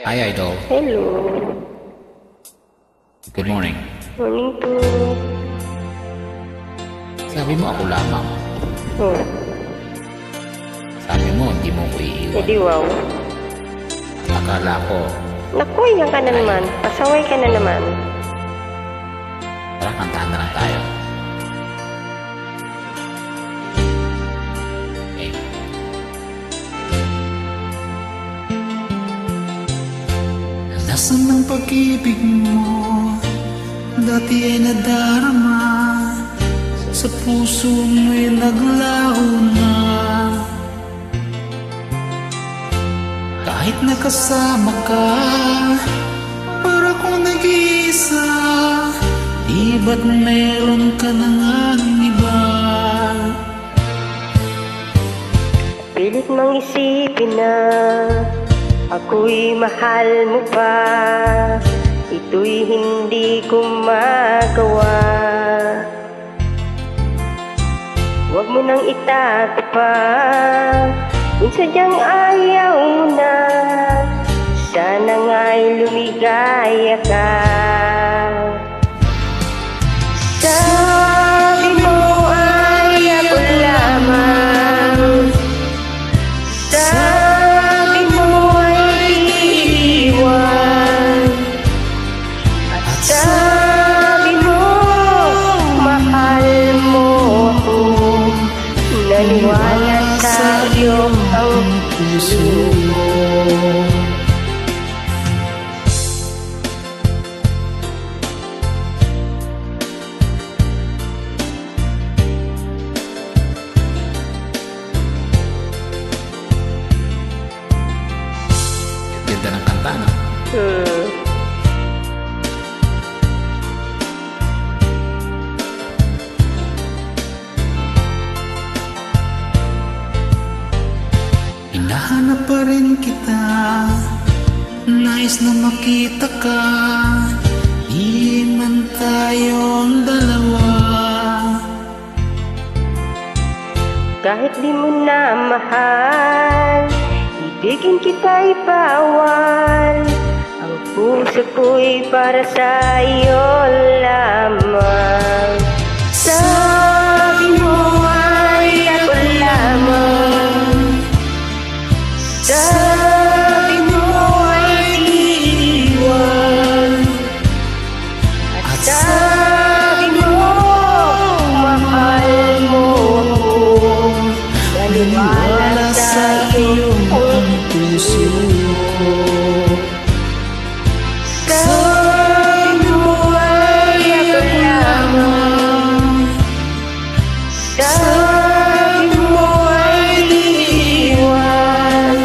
Hi, Idol. Hello. Good morning. Morning po. Sabi mo ako lamang. Oh, Sabi mo hindi mo ko iiwan. edi wow. Akala ko, Naku, yan ka na naman. Pasaway ka na naman. tara kantahan na lang tayo. Okay. Nasaan ang pag-ibig mo? Dati ay nadarama, sa puso mo'y naglaho na. Kahit nakasama ka, para kong nag-iisa, di ba't meron ka na ngang iba? Pilit mang isipin na ako'y mahal mo pa. Ito'y hindi ko magawa. Huwag mo nang itago pa kung sadyang ayaw mo na. Sana nga'y lumigaya ka. Sabi mo ay ako lamang. Sabi mo ay iiwan. At sabi mo mahal mo ako. Naniwala sa iyo ang puso mo. Ganda ng kanta, no? Hinahanap pa rin kita, nais na makita ka, di man tayong dalawa. Kahit di mo na mahal, ibigin kita'y bawal. Ang puso ko'y para sa iyo lamang. Sabi mo ay ako lamang. Sabi mo ay iiwan. At sabi mo mahal mo ako. Naniwala sa iyo ang puso ko. sabi mo ay ako lamang. Sabi mo ay iiwan.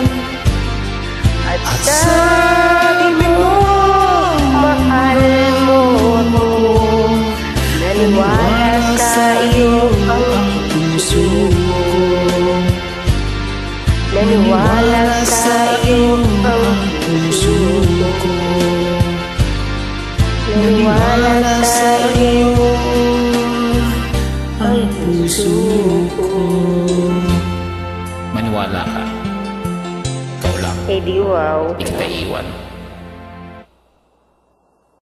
At sabi mo mahal mo ako. Naniwala sa iyo ang puso ko. Naniwala sa iyo ang puso ko. Naniwala sa iyo ang puso ko. Maniwala ka. Ikaw lang. Hey, di wow. Hindi kita iiwan.